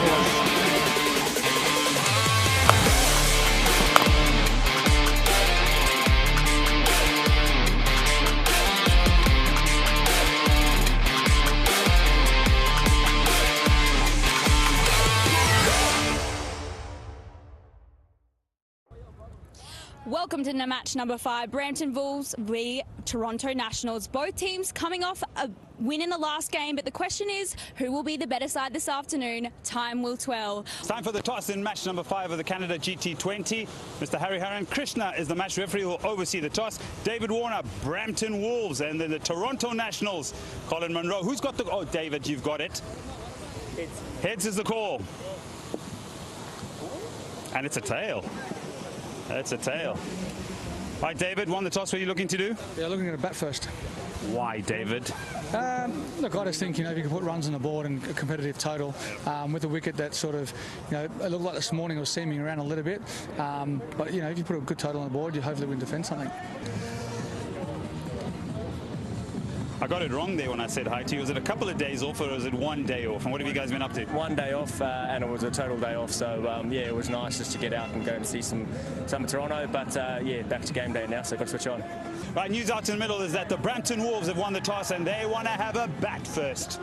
boys. Welcome to match number 5, Brampton Wolves v Toronto Nationals. Both teams coming off a win in the last game, but the question is, who will be the better side this afternoon? Time will tell. It's time for the toss in match number 5 of the Canada GT20. Mr. Hariharan Krishna is the match referee who will oversee the toss. David Warner, Brampton Wolves, and then the Toronto Nationals, Colin Munro. Who's got the... Oh, David, you've got it. Heads is the call. And it's a tail. That's a tail. All right, David, won the toss. What are you looking to do? Yeah, looking at a bat first. Why, David? Look, I just think, if you can put runs on the board and a competitive total with a wicket that sort of, it looked like this morning was seaming around a little bit. But, if you put a good total on the board, you hopefully win defence something. I got it wrong there when I said hi to you. Was it a couple of days off or was it one day off? And what have you guys been up to? One day off, and it was a total day off. So, yeah, it was nice just to get out and go and see some of Toronto. But, yeah, back to game day now, so got to switch on. Right, news out in the middle is that the Brampton Wolves have won the toss and they want to have a bat first.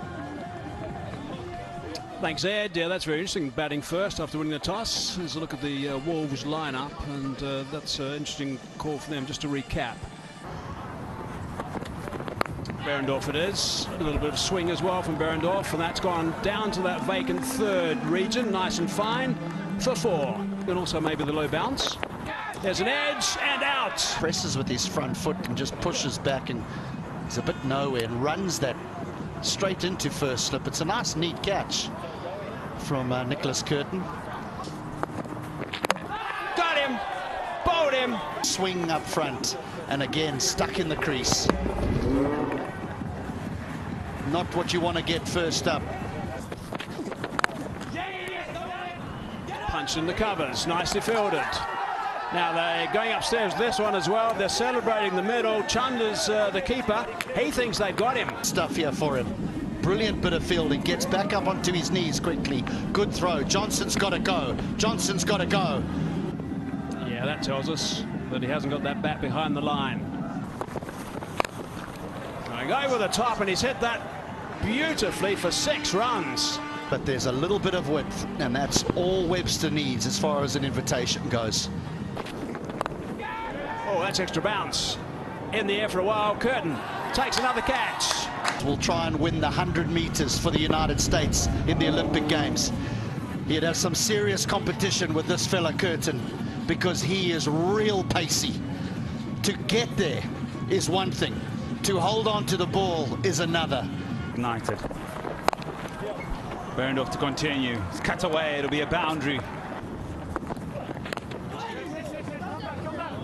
Thanks, Ed. Yeah, that's very interesting. Batting first after winning the toss. Let's look at the Wolves lineup, and that's an interesting call for them. Just to recap. Behrendorff it is. A little bit of swing as well from Behrendorff, and that's gone down to that vacant third region, nice and fine, for 4. And also maybe the low bounce. There's an edge and out. Presses with his front foot and just pushes back, and he's a bit nowhere and runs that straight into first slip. It's a nice, neat catch from Nicholas Curtin. Got him. Bowled him. Swing up front, and again stuck in the crease. Not what you want to get first up. Punch in the covers, nicely fielded. Now they're going upstairs this one as well. They're celebrating the middle. Chanda's the keeper. He thinks they've got him. Stuff here for him. Brilliant bit of fielding. Gets back up onto his knees quickly. Good throw. Johnson's got to go. Johnson's got to go. Yeah, that tells us that he hasn't got that bat behind the line. Going over the top, and he's hit that beautifully for 6 runs. But there's a little bit of width, and that's all Webster needs as far as an invitation goes. Oh, that's extra bounce. In the air for a while. Curtin takes another catch. Will try and win the 100 meters for the United States in the Olympic Games. He'd have some serious competition with this fella Curtin, because he is real pacey. To get there is one thing. To hold on to the ball is another. United. Behrendorff to continue. It's cut away. It'll be a boundary.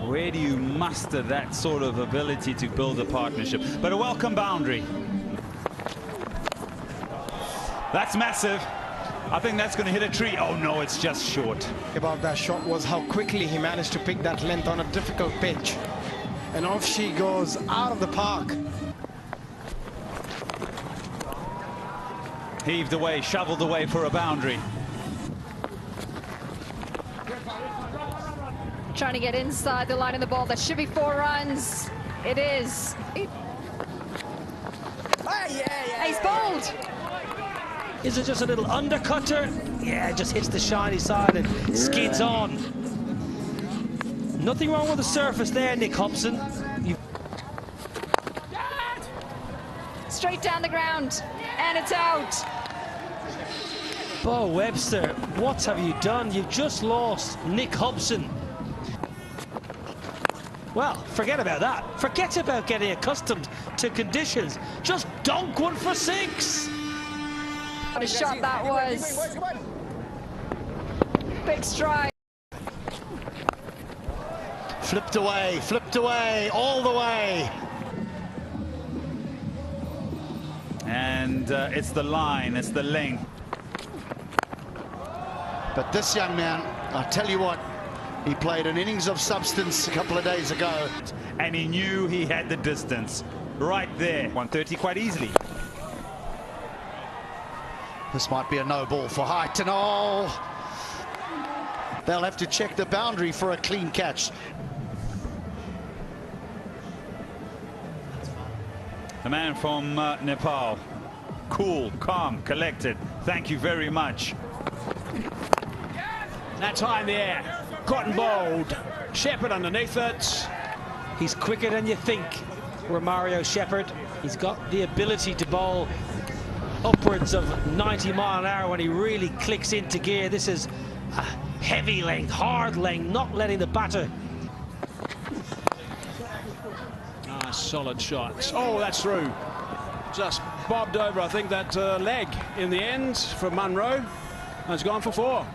Where do you muster that sort of ability to build a partnership? But a welcome boundary. That's massive. I think that's going to hit a tree. Oh, no, it's just short. About that shot was how quickly he managed to pick that length on a difficult pitch. And off she goes out of the park. Heaved away, shoveled away for a boundary. Trying to get inside the line of the ball. That should be 4 runs. It is. He's bowled. Is it just a little undercutter? Yeah, it just hits the shiny side and skids on. Nothing wrong with the surface there, Nick Hobson. Straight down the ground, and it's out. Bo Webster, what have you done? You've just lost Nick Hobson. Well, forget about that. Forget about getting accustomed to conditions. Just dunk one for 6. What a shot that was. Big strike. Flipped away, all the way. And it's the line, it's the length. But this young man, I tell you what, he played an innings of substance a couple of days ago. And he knew he had the distance right there. 130 quite easily. This might be a no ball for Height, and oh, they'll have to check the boundary for a clean catch. The man from Nepal. Cool, calm, collected. Thank you very much. That's high in the air. Cotton bowled. Shepherd underneath it. He's quicker than you think, Romario Shepherd. He's got the ability to bowl upwards of 90 mile an hour when he really clicks into gear. This is a heavy length, hard length, not letting the batter. Ah, solid shots. Oh, that's through. Just bobbed over, I think, that leg in the end for Munro. Has gone for 4.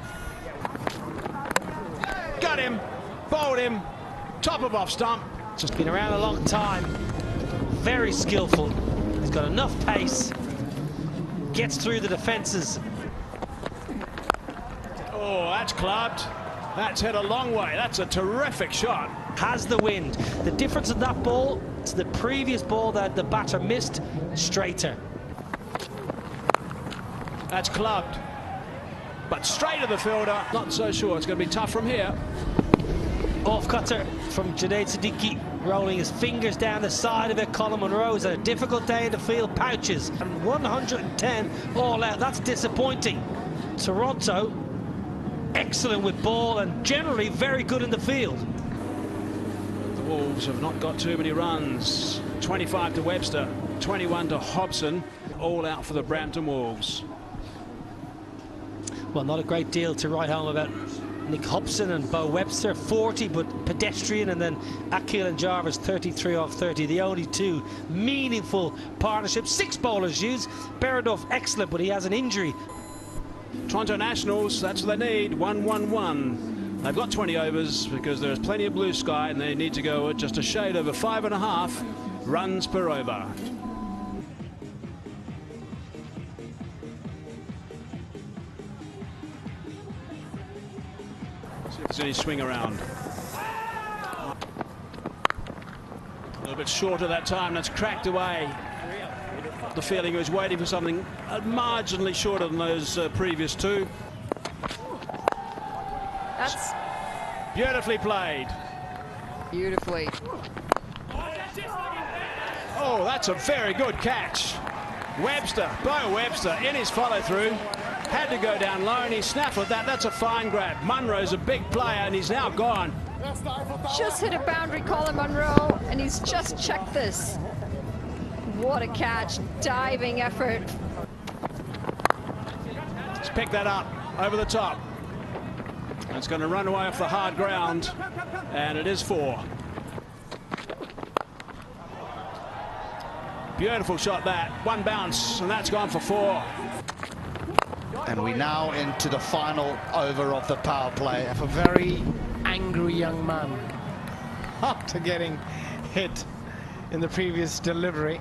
Got him, bowled him, top of off stump. Just been around a long time. Very skillful. He's got enough pace. Gets through the defences. Oh, that's clubbed. That's hit a long way. That's a terrific shot. Has the wind. The difference in that ball to the previous ball that the batter missed, straighter. That's clubbed. But straight to the fielder. Not so sure. It's going to be tough from here. Off cutter from Junaid Siddiqui, rolling his fingers down the side of it. Colin Munro's had a difficult day in the field. Pouches and 110 all out. That's disappointing. Toronto, excellent with ball and generally very good in the field. The Wolves have not got too many runs. 25 to Webster, 21 to Hobson. All out for the Brampton Wolves. Well, not a great deal to write home about Nick Hobson and Bo Webster. 40, but pedestrian, and then Akil and Jarvis 33 off 30. The only two meaningful partnerships. 6 bowlers used. Berendoff excellent, but he has an injury. Toronto Nationals, that's what they need. 1-1-1. They've got 20 overs because there's plenty of blue sky, and they need to go at just a shade over 5.5 runs per over. See if there's any swing around. A little bit shorter that time. That's cracked away. The feeling he was waiting for something marginally shorter than those previous 2. That's beautifully played. beautifully. Oh, that's a very good catch. Webster, Bo Webster, in his follow-through, had to go down low, and he snaffled that. That's a fine grab. Munro's a big player, and he's now gone. Just hit a boundary, Colin Munro, and he's just checked this. What a catch, diving effort. Let's pick that up over the top. It's going to run away off the hard ground, and it is 4. Beautiful shot that. 1 bounce, and that's gone for 4. And we now into the final over of the power play. A very angry young man after getting hit in the previous delivery.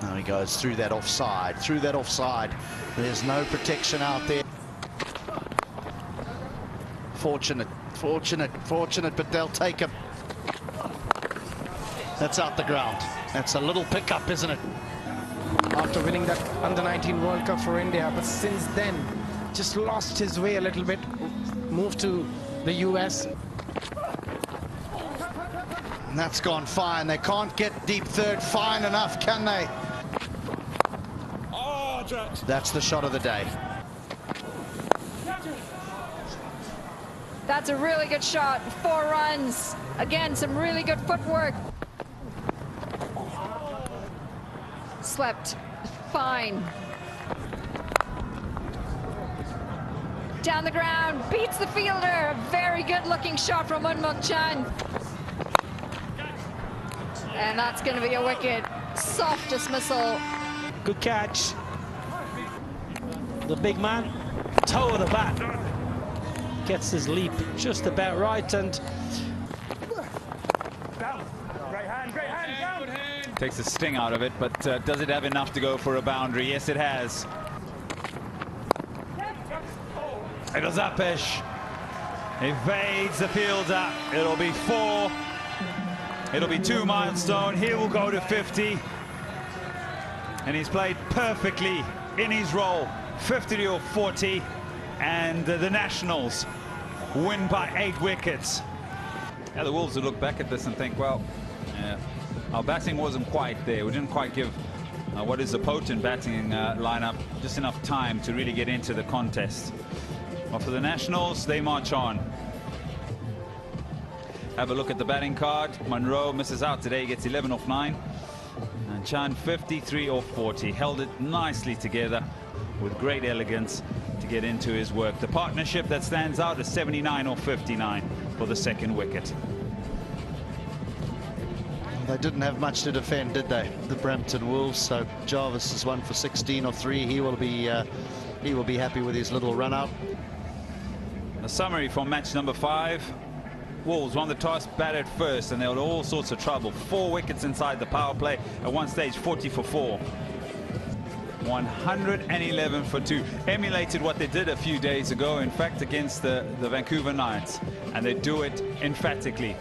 Now he goes through that offside, There's no protection out there. Fortunate, but they'll take him. That's out the ground. That's a little pickup, isn't it? After winning that Under-19 World Cup for India, but since then, just lost his way a little bit, moved to the US. And that's gone fine. They can't get deep third fine enough, can they? That's the shot of the day. That's a really good shot. 4 runs. Again, some really good footwork. Swept. Fine. Down the ground. Beats the fielder. A very good looking shot from Unmuk Chan. And that's going to be a wicket. Soft dismissal. Good catch. The big man, toe of the bat. Gets his leap just about right, and takes the sting out of it, but does it have enough to go for a boundary? Yes, it has. It goes Apesh. Evades the fielder. It'll be 4. It'll be 2 milestone. He will go to 50. And he's played perfectly in his role, 50-40, and the Nationals win by 8 wickets. Yeah, the Wolves will look back at this and think, well, our batting wasn't quite there. We didn't quite give what is a potent batting lineup just enough time to really get into the contest. But for the Nationals, they march on. Have a look at the batting card. Monroe misses out today, gets 11 off 9. And Chan 53 off 40. Held it nicely together with great elegance to get into his work. The partnership that stands out is 79 off 59 for the second wicket. They didn't have much to defend, did they, the Brampton Wolves? So Jarvis is 1 for 16 off 3. He will be happy with his little run out. A summary from match number 5. Wolves won the toss, batted first, and they were all sorts of trouble. 4 wickets inside the power play. At one stage, 40 for 4. 111 for 2. Emulated what they did a few days ago, in fact, against the Vancouver Knights. And they do it emphatically.